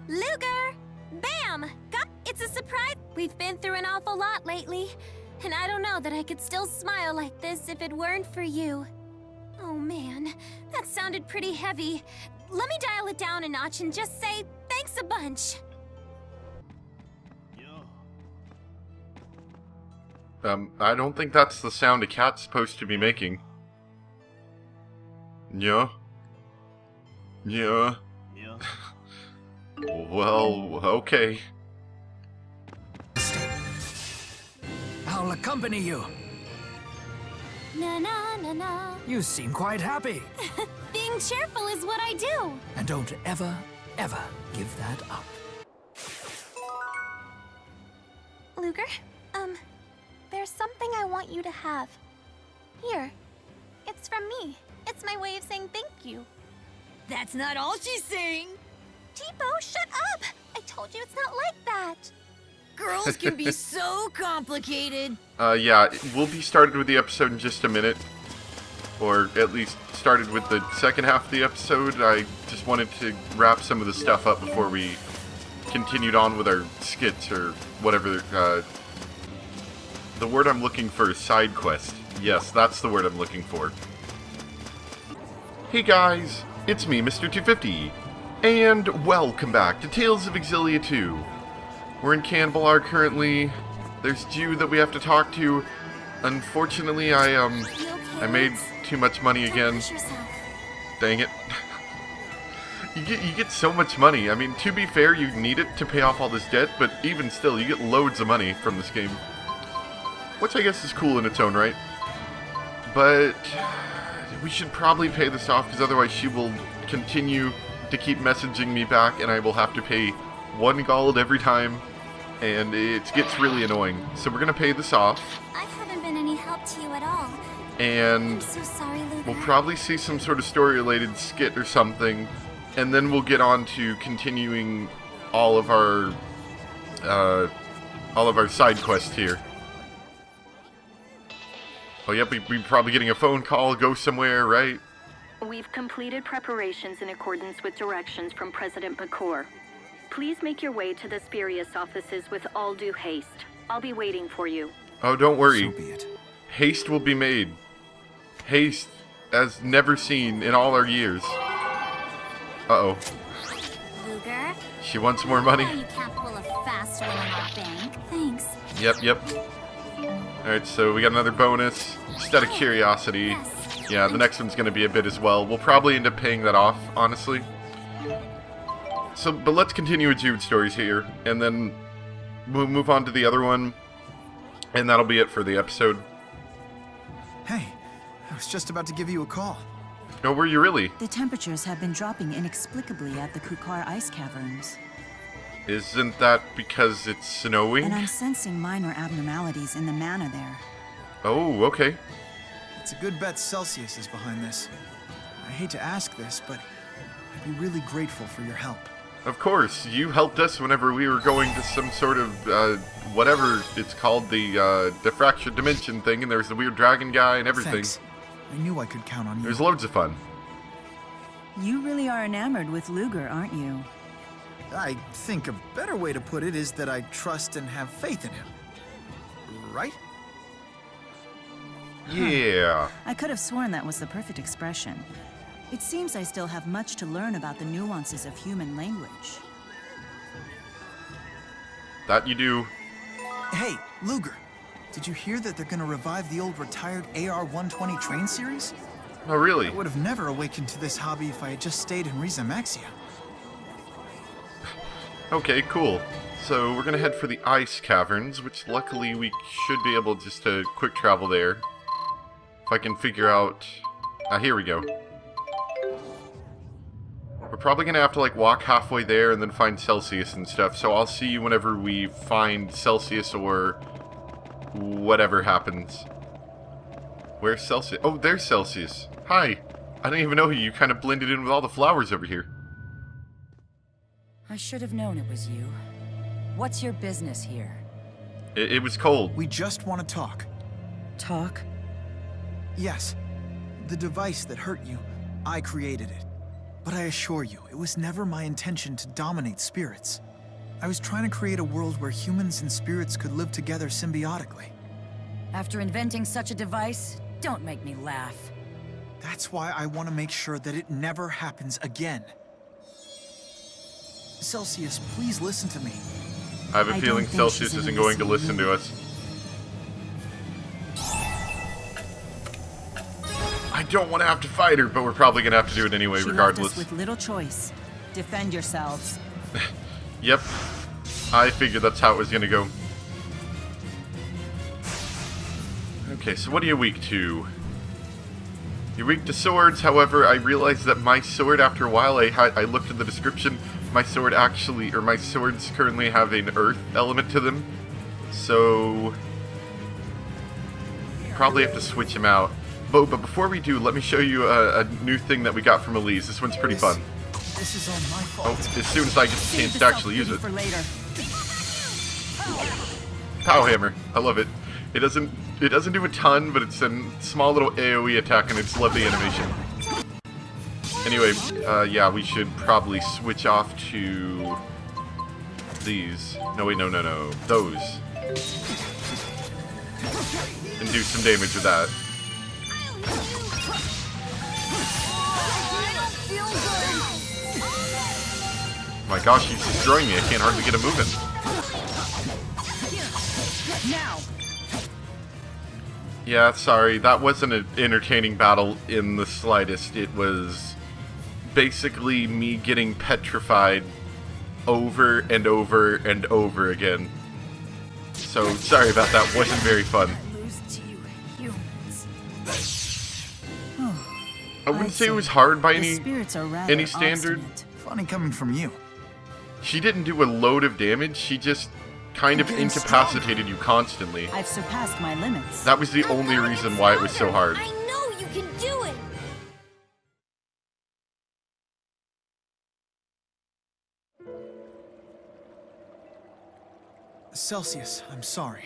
Ludger! Bam! It's a surprise! We've been through an awful lot lately, and I don't know that I could still smile like this if it weren't for you. Oh man, that sounded pretty heavy. Let me dial it down a notch and just say thanks a bunch. I don't think that's the sound a cat's supposed to be making. Yeah. Yeah. Yeah. Well, okay. I'll accompany you. Na na na na. You seem quite happy. Being cheerful is what I do. And don't ever, ever give that up. Ludger, there's something I want you to have. Here. It's from me. It's my way of saying thank you. That's not all she's saying. Tipo, shut up! I told you it's not like that. Girls can be so complicated. Yeah, we'll be started with the episode in just a minute. Or at least started with the second half of the episode. I just wanted to wrap some of the stuff up before we continued on with our skits or whatever. The word I'm looking for is side quest. Yes, that's the word I'm looking for. Hey guys, it's me, Mr. 250, and welcome back to Tales of Xillia 2. We're in Canbalar currently. There's Jew that we have to talk to. Unfortunately, I made too much money again. Dang it. You get so much money. I mean, to be fair, you need it to pay off all this debt, but even still, you get loads of money from this game. Which I guess is cool in its own right. But we should probably pay this off, because otherwise she will continue to keep messaging me back, and I will have to pay 1 gold every time, and it gets really annoying. So we're going to pay this off. I haven't been any help to you at all. And I'm so sorry, Ludger. we'll probably see some sort of story-related skit or something, and then we'll get on to continuing all of our side quests here. Oh, yep, we're probably getting a phone call, go somewhere, right? We've completed preparations in accordance with directions from President McClure. Please make your way to the Spurious offices with all due haste. I'll be waiting for you. Oh, don't worry. So be it. Haste will be made. Haste as never seen in all our years. Uh-oh. Ludger? She wants more money. I know you can't pull a fast one on our bank. Thanks. Yep. Alright, so we got another bonus. Just out of curiosity. Yes. Yeah, the next one's going to be a bit as well. We'll probably end up paying that off, honestly. So, but let's continue with Jude's stories here, and then we'll move on to the other one, and that'll be it for the episode. Hey, I was just about to give you a call. Oh, were you really? The temperatures have been dropping inexplicably at the Kukar ice caverns. Isn't that because it's snowing? And I'm sensing minor abnormalities in the mana there. Oh, okay. It's a good bet Celsius is behind this. I hate to ask this, but I'd be really grateful for your help. Of course, you helped us whenever we were going to some sort of, whatever it's called, the, diffraction dimension thing, and there was the weird dragon guy and everything. Thanks. I knew I could count on you. It was loads of fun. You really are enamored with Ludger, aren't you? I think a better way to put it is that I trust and have faith in him. Right? Yeah. I could have sworn that was the perfect expression. It seems I still have much to learn about the nuances of human language. That you do. Hey, Ludger, did you hear that they're gonna revive the old retired AR-120 train series? Oh, really? I would have never awakened to this hobby if I had just stayed in Riza Maxia. Okay, cool. So we're gonna head for the ice caverns, which luckily we should be able just to quick travel there. If I can figure out... here we go. We're probably gonna have to like walk halfway there and then find Celsius and stuff, so I'll see you whenever we find Celsius or whatever happens. Where's Celsius? Oh, there's Celsius. Hi. I didn't even know you. You kind of blended in with all the flowers over here. I should have known it was you. What's your business here? It was cold. We just want to talk. Talk? Yes. The device that hurt you, I created it. But I assure you, it was never my intention to dominate spirits. I was trying to create a world where humans and spirits could live together symbiotically. After inventing such a device, don't make me laugh. That's why I want to make sure that it never happens again. Celsius, please listen to me. I have a I feeling don't think Celsius she's in a isn't going to listening listen to us. I don't want to have to fight her, but we're probably going to have to do it anyway, She regardless. left us with little choice. Defend yourselves. Yep. I figured that's how it was going to go. Okay, so what are you weak to? You're weak to swords, however, I realized that my sword, after a while, I looked at the description, my swords currently have an earth element to them, so probably have to switch them out. But before we do, let me show you a new thing that we got from Elise. This one's pretty fun. This is all my fault. Oh, as soon as I get the chance to actually use it. For later. Pow hammer. I love it. It doesn't do a ton, but it's a small little AoE attack and it's lovely animation. Anyway, yeah, we should probably switch off to these. No, wait, no. Those. And do some damage with that. My gosh, he's destroying me. I can't hardly get him moving. Now. Yeah, sorry, that wasn't an entertaining battle in the slightest. It was basically me getting petrified over and over and over again. So, sorry about that. Wasn't very fun. I wouldn't say it was hard by any standard. Obstinate. Funny coming from you. She didn't do a load of damage. She just kind of incapacitated you constantly. I've surpassed my limits. That was the only reason why it was so hard. I know you can do it! Celsius, I'm sorry.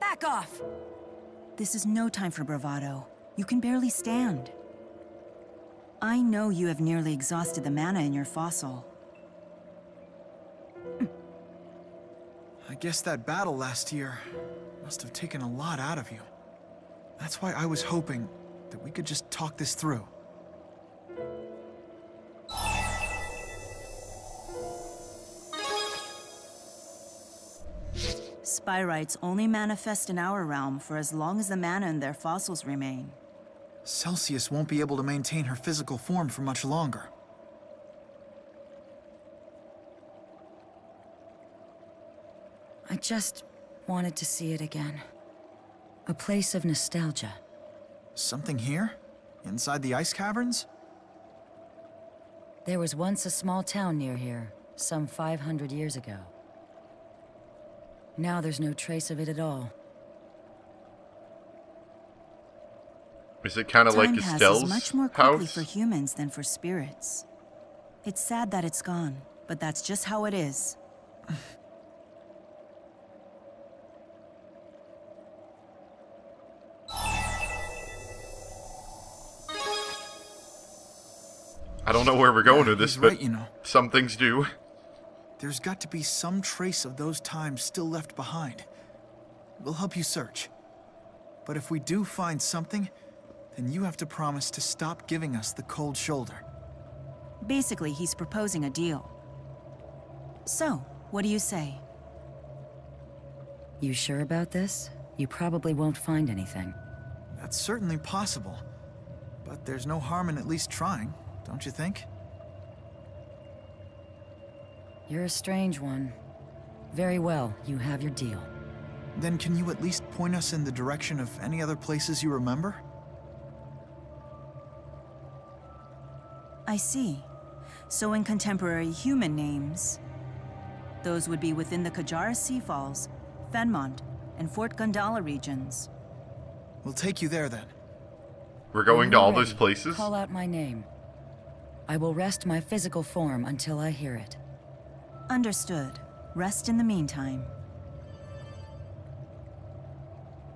Back off! This is no time for bravado. You can barely stand. I know you have nearly exhausted the mana in your fossil. I guess that battle last year must have taken a lot out of you. That's why I was hoping that we could just talk this through. Spyrites only manifest in our realm for as long as the mana in their fossils remain. Celsius won't be able to maintain her physical form for much longer. I just wanted to see it again. A place of nostalgia. Something here? Inside the ice caverns? There was once a small town near here, some 500 years ago. Now there's no trace of it at all. Is it kind of like Time passes Estelle's much more quickly house? for humans than for spirits. It's sad that it's gone, but that's just how it is. I don't know where we're going with this, he's but right, you know. some things do. There's got to be some trace of those times still left behind. We'll help you search. But if we do find something, then you have to promise to stop giving us the cold shoulder. Basically, he's proposing a deal. So, what do you say? You sure about this? You probably won't find anything. That's certainly possible. But there's no harm in at least trying, don't you think? You're a strange one. Very well, you have your deal. Then can you at least point us in the direction of any other places you remember? I see. So in contemporary human names, those would be within the Kajara Sea Falls, Fenmont, and Fort Gundala regions. We'll take you there then. We're going When to you're all those ready, places? Call out my name. I will rest my physical form until I hear it. Understood. Rest in the meantime.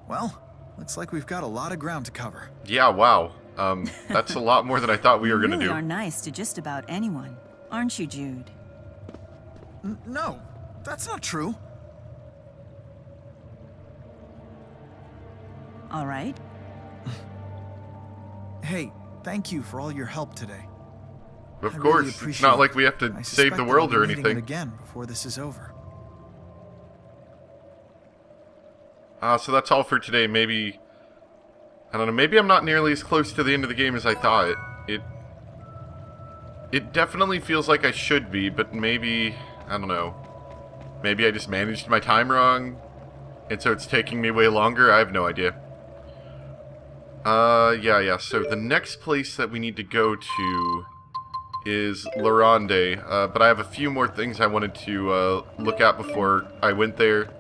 Well, looks like we've got a lot of ground to cover. Yeah, wow. That's a lot more than I thought we were going to You do. really are nice to just about anyone, aren't you, Jude? No, that's not true. All right. Hey, thank you for all your help today. Of I course, really it's appreciate not like it. we have to I save suspect the that world I'll or be needing it anything. again before this is over. So that's all for today. Maybe, I don't know, maybe I'm not nearly as close to the end of the game as I thought. It definitely feels like I should be, but maybe, I don't know. Maybe I just managed my time wrong, and so it's taking me way longer. I have no idea. Yeah, so the next place that we need to go to is Lorande, but I have a few more things I wanted to look at before I went there.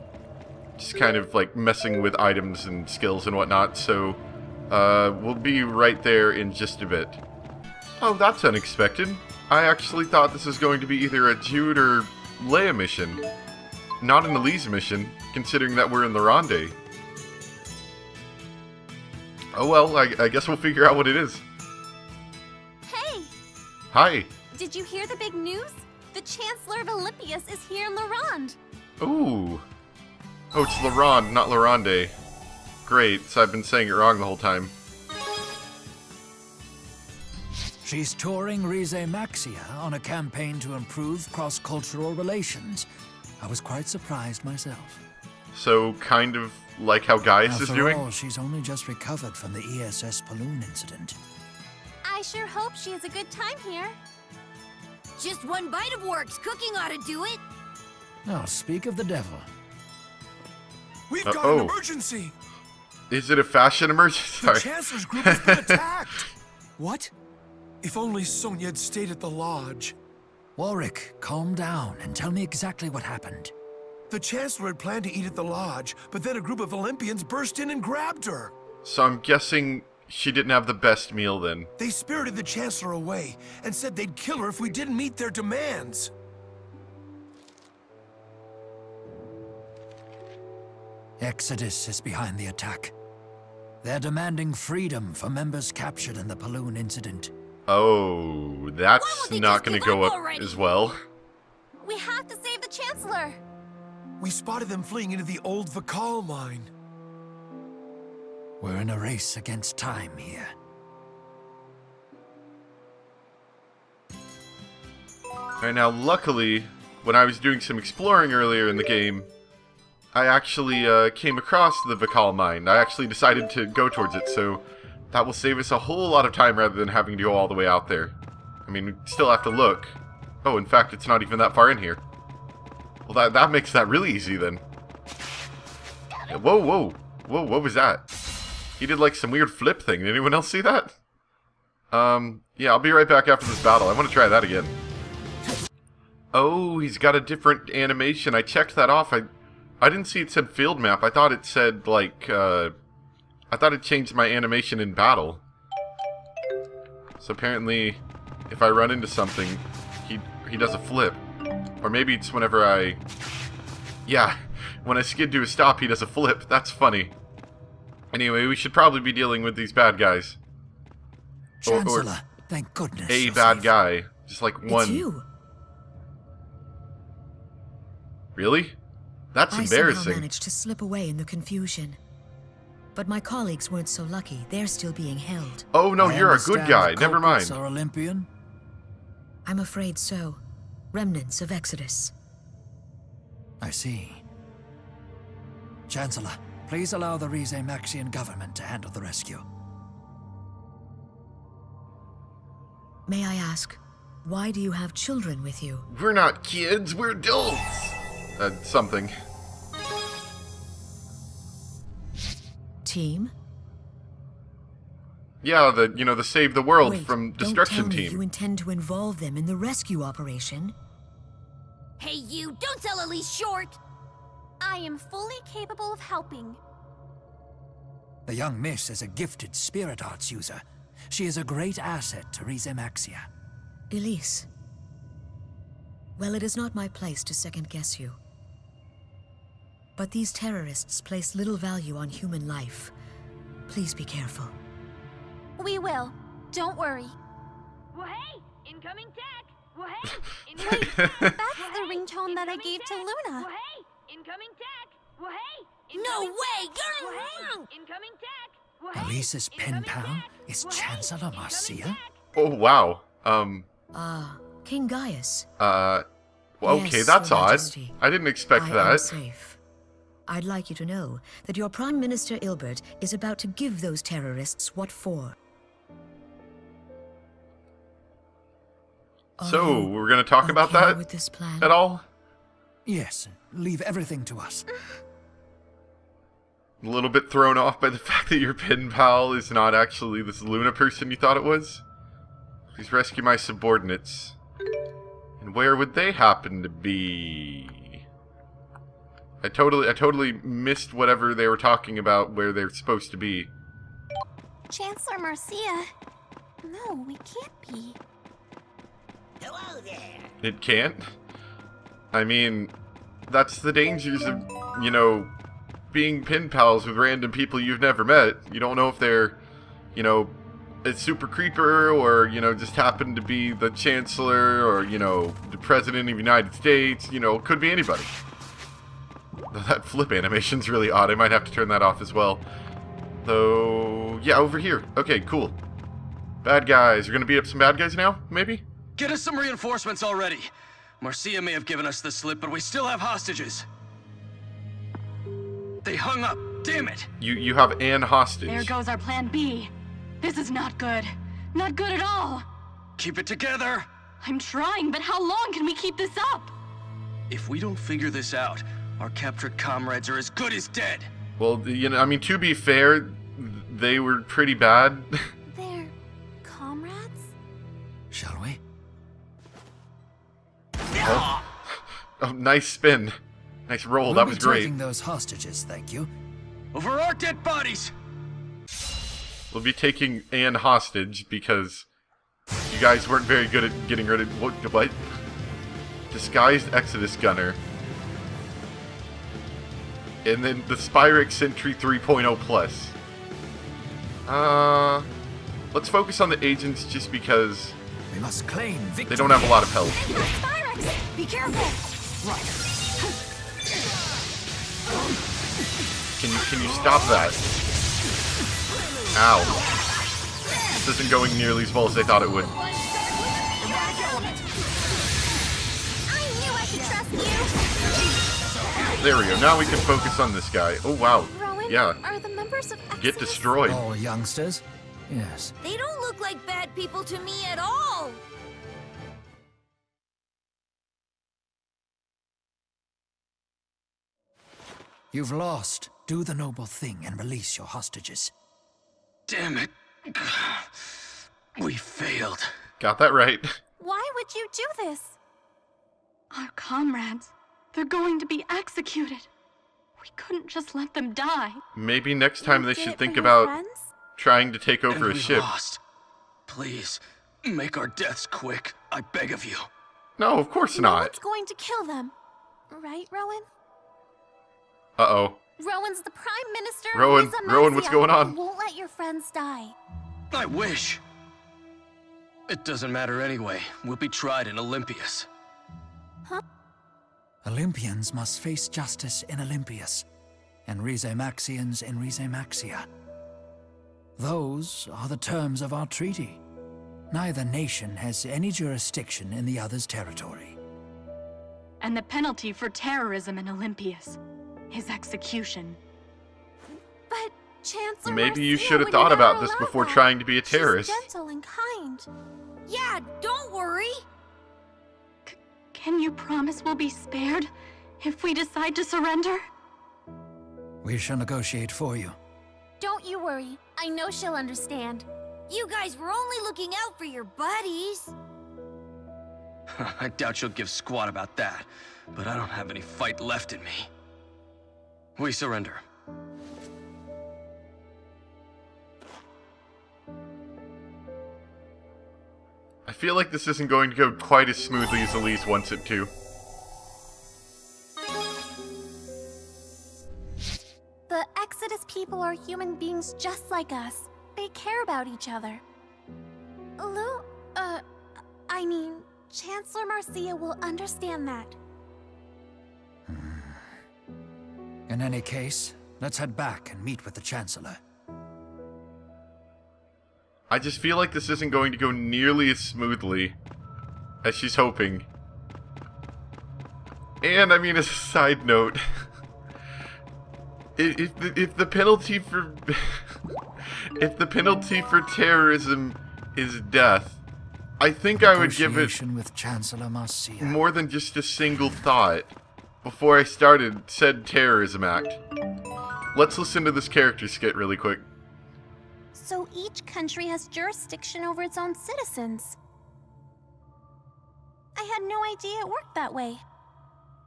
Just kind of like messing with items and skills and whatnot, so we'll be right there in just a bit. Oh, that's unexpected. I actually thought this was going to be either a Jude or Leia mission, not an Elise mission, considering that we're in Lorande. Oh well, I guess we'll figure out what it is. Hey! Hi! Did you hear the big news? The Chancellor of Olympius is here in Lorande. Ooh. Oh, it's Lorande, not Lorande. Great, so I've been saying it wrong the whole time. She's touring Rize Maxia on a campaign to improve cross-cultural relations. I was quite surprised myself. So, kind of like how Gaius is doing? After all, she's only just recovered from the ESS balloon incident. I sure hope she has a good time here. Just one bite of works. Cooking ought to do it. Now, speak of the devil. We've got an emergency! Is it a fashion emergency? The Chancellor's group has been attacked! What? If only Sonia had stayed at the lodge. Warwick, calm down and tell me exactly what happened. The Chancellor had planned to eat at the lodge, but then a group of Olympians burst in and grabbed her. So I'm guessing she didn't have the best meal then. They spirited the Chancellor away and said they'd kill her if we didn't meet their demands. Exodus is behind the attack. They're demanding freedom for members captured in the balloon incident. Oh, that's not going to go up as well. We have to save the Chancellor. We spotted them fleeing into the old Vakal mine. We're in a race against time here. Alright, now luckily, when I was doing some exploring earlier in the game, I actually came across the Vakal mine. I actually decided to go towards it, so that will save us a whole lot of time rather than having to go all the way out there. I mean, we still have to look. Oh, in fact, it's not even that far in here. Well, that makes that really easy then. Whoa, what was that? He did like some weird flip thing. Did anyone else see that? Yeah, I'll be right back after this battle. I want to try that again. Oh, he's got a different animation. I checked that off. I didn't see it said field map. I thought it said, like, I thought it changed my animation in battle. So apparently, if I run into something, he does a flip. Or maybe it's whenever I... Yeah, when I skid to a stop, he does a flip. That's funny. Anyway, we should probably be dealing with these bad guys. Chancellor, thank goodness. A bad guy. Just like one. It's you. Really? That's I embarrassing. somehow managed to slip away in the confusion. But my colleagues weren't so lucky. They're still being held. Oh no, I you're a good understand guy. the Never culprits mind. are Olympian? I'm afraid so. Remnants of Exodus. I see. Chancellor, please allow the Rize Maxian government to handle the rescue. May I ask, why do you have children with you? We're not kids, we're adults. Something. Team? Yeah, the Save the World Wait, from Destruction don't tell me Team. you intend to involve them in the rescue operation. Hey, you! Don't sell Elise short! I am fully capable of helping. The young miss is a gifted spirit arts user. She is a great asset to Rize Maxia. Elise. Well, it is not my place to second-guess you. But these terrorists place little value on human life. Please be careful. We will. Don't worry. Well, hey, incoming tech. Well, hey, Wait, that's the ringtone that I gave to Luna. Well, hey, incoming tech. Well, hey, No way! Well, You're hey, wrong! incoming tech. Well, hey, Elise's pen incoming pal tech. is Well, hey, Chancellor incoming Marcia? tech. Oh, wow. King Gaius. Well, okay, Yes, that's Your odd. Majesty. I didn't expect I am that. safe. I'd like you to know that your Prime Minister Ilbert is about to give those terrorists what for. So, we're gonna talk about Okay that with this plan? at all? Yes, leave everything to us. A little bit thrown off by the fact that your pen pal is not actually this Luna person you thought it was. Please rescue my subordinates. And where would they happen to be? I totally missed whatever they were talking about where they're supposed to be. Chancellor Marcia. No, we can't be. Hello there. It can't? I mean, that's the dangers of, you know, being pen pals with random people you've never met. You don't know if they're, you know, a super creeper or, you know, just happen to be the Chancellor or, you know, the President of the United States. You know, could be anybody. That flip animation's really odd. I might have to turn that off as well. Though, yeah, over here. Okay, cool. Bad guys. You're gonna beat up some bad guys now, maybe? Get us some reinforcements already. Marcia may have given us the slip, but we still have hostages. They hung up. Damn it! You have Anne hostage. There goes our plan B. This is not good. Not good at all. Keep it together! I'm trying, but how long can we keep this up? If we don't figure this out, our captured comrades are as good as dead. Well, you know, I mean, to be fair, they were pretty bad. They're comrades? Shall we? Oh, nice spin. Nice roll, We'll that be was great. taking those hostages, thank you. Over our dead bodies! We'll be taking Anne hostage because you guys weren't very good at getting rid of... What? Disguised Exodus Gunner. And then the Spyrix Sentry 3.0 Plus. Let's focus on the agents just because We must claim victory. they don't have a lot of health. Spyrix! Be careful! Can you stop that? Ow. This isn't going nearly as well as I thought it would. I knew I could trust you! There we go. Now we can focus on this guy. Oh, wow. Rowan, Yeah. are the members of Exodus... Get destroyed. All youngsters? Yes. They don't look like bad people to me at all! You've lost. Do the noble thing and release your hostages. Damn it. We failed. Got that right. Why would you do this? Our comrades. They're going to be executed. We couldn't just let them die. Maybe next time You they did should it think for your about friends? trying to take over And a we ship. lost. Please, make our deaths quick. I beg of you. No, of course No not. one's going to kill them. Right, Rowan? Uh-oh. Rowan's the Prime Minister of Rowan, Riza Rowan, what's Maxia. going on? He won't let your friends die. I wish. It doesn't matter anyway. We'll be tried in Olympias. Olympians must face justice in Olympias, and Rize-Maxians in Rize-Maxia. Those are the terms of our treaty. Neither nation has any jurisdiction in the other's territory. And the penalty for terrorism in Olympias is execution. But Chancellor Maybe you Marcia should have would thought never about this allow before that. trying to be a terrorist. She's gentle and kind. Yeah, don't worry. Can you promise we'll be spared if we decide to surrender? We shall negotiate for you. Don't you worry. I know she'll understand. You guys were only looking out for your buddies. I doubt she'll give squat about that, but I don't have any fight left in me. We surrender. I feel like this isn't going to go quite as smoothly as Elise wants it to. The Exodus people are human beings just like us. they care about each other. I mean, Chancellor Marcia will understand that. In any case, let's head back and meet with the Chancellor. I just feel like this isn't going to go nearly as smoothly as she's hoping. And, I mean, as a side note, if the penalty for if the penalty for terrorism is death, I think I would give it with Chancellor Marcia more than just a single thought before I started said terrorism act. Let's listen to this character skit really quick. So each country has jurisdiction over its own citizens. I had no idea it worked that way.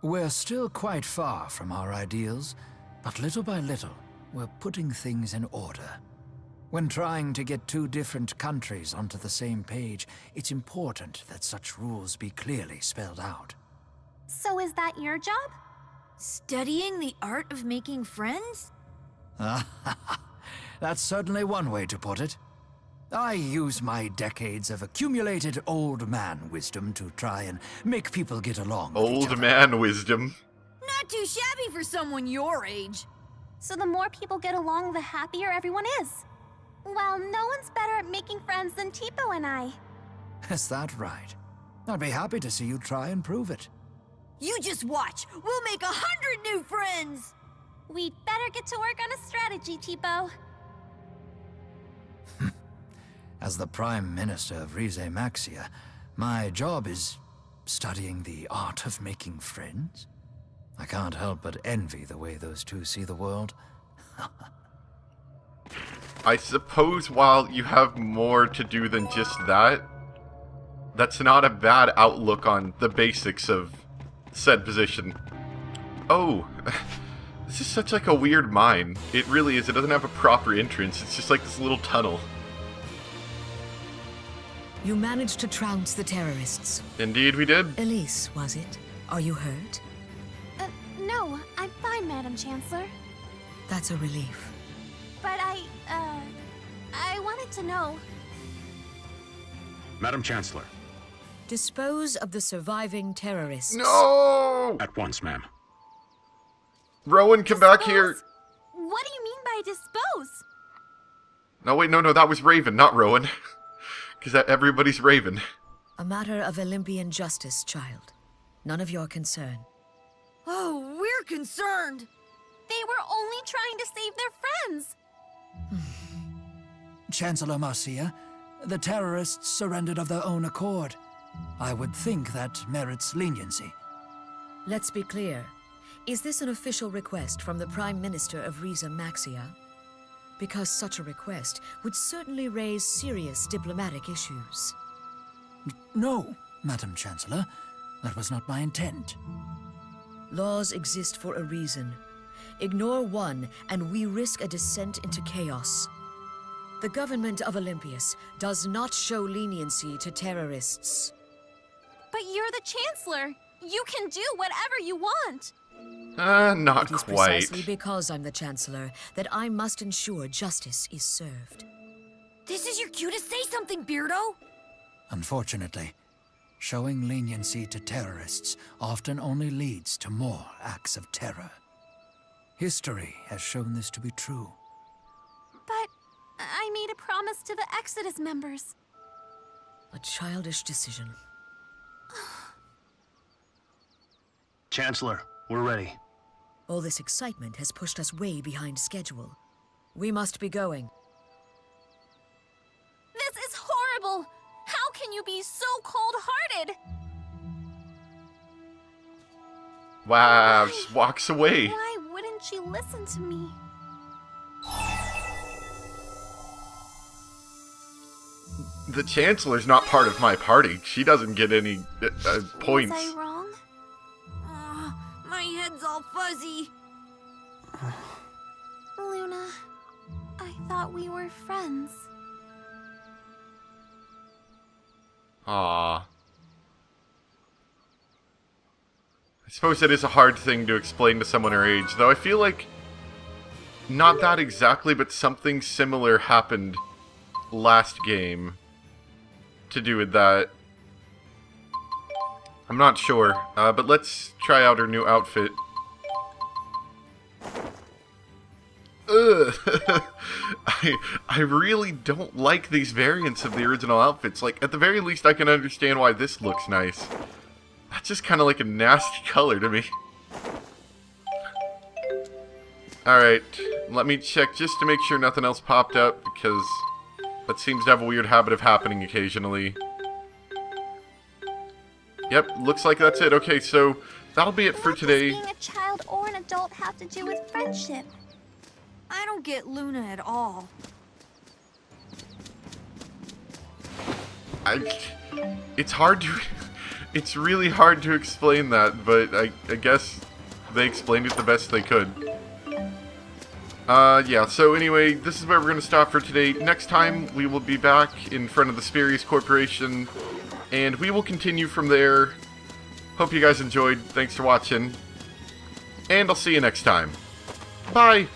We're still quite far from our ideals, but little by little, we're putting things in order. When trying to get two different countries onto the same page, it's important that such rules be clearly spelled out. So is that your job? Studying the art of making friends? That's certainly one way to put it. I use my decades of accumulated old man wisdom to try and make people get along with each other. Old man wisdom. Not too shabby for someone your age. So the more people get along, the happier everyone is. Well, no one's better at making friends than Tipo and I. Is that right? I'd be happy to see you try and prove it. You just watch. We'll make 100 new friends. We'd better get to work on a strategy, Tipo. As the Prime Minister of Rize Maxia, my job is studying the art of making friends. I can't help but envy the way those two see the world. I suppose while you have more to do than just that, that's not a bad outlook on the basics of said position. Oh, this is such like a weird mine. It really is. It doesn't have a proper entrance. It's just like this little tunnel. You managed to trounce the terrorists. Indeed we did. Elise, was it? Are you hurt? No, I'm fine, Madam Chancellor. That's a relief. But I wanted to know. Madam Chancellor. Dispose of the surviving terrorists. No! At once, ma'am. Rowan, come back here. What do you mean by dispose? No, wait, no, that was Raven, not Rowan. Because everybody's Raven. A matter of Olympian justice, child. None of your concern. Oh, we're concerned. They were only trying to save their friends. Chancellor Marcia, the terrorists surrendered of their own accord. I would think that merits leniency. Let's be clear. Is this an official request from the Prime Minister of Rize Maxia? Because such a request would certainly raise serious diplomatic issues. No, Madam Chancellor. That was not my intent. Laws exist for a reason. Ignore one, and we risk a descent into chaos. The government of Olympias does not show leniency to terrorists. But you're the Chancellor. You can do whatever you want. Not it is quite. Precisely because I'm the Chancellor that I must ensure justice is served. This is your cue to say something, Beardo. Unfortunately, showing leniency to terrorists often only leads to more acts of terror. History has shown this to be true. But I made a promise to the Exodus members. A childish decision. Chancellor, we're ready. All this excitement has pushed us way behind schedule. We must be going. This is horrible! How can you be so cold-hearted? Wow, just walks away. Why wouldn't she listen to me? The Chancellor's not part of my party. She doesn't get any points. Was I wrong? My head's all fuzzy. Luna, I thought we were friends. Aww. I suppose that is a hard thing to explain to someone her age, though I feel like not that exactly, but something similar happened last game to do with that. I'm not sure, but let's try out her new outfit. Ugh. I really don't like these variants of the original outfits. Like, at the very least, I can understand why this looks nice. That's just kind of like a nasty color to me. Alright, let me check just to make sure nothing else popped up, because that seems to have a weird habit of happening occasionally. Yep, looks like that's it. Okay, so that'll be it for today. What does being a child or an adult have to do with friendship? I don't get Luna at all. It's hard to... It's really hard to explain that, but I guess they explained it the best they could. Yeah, so anyway, this is where we're going to stop for today. Next time, we will be back in front of the Spurious Corporation, and we will continue from there. Hope you guys enjoyed. Thanks for watching, and I'll see you next time. Bye!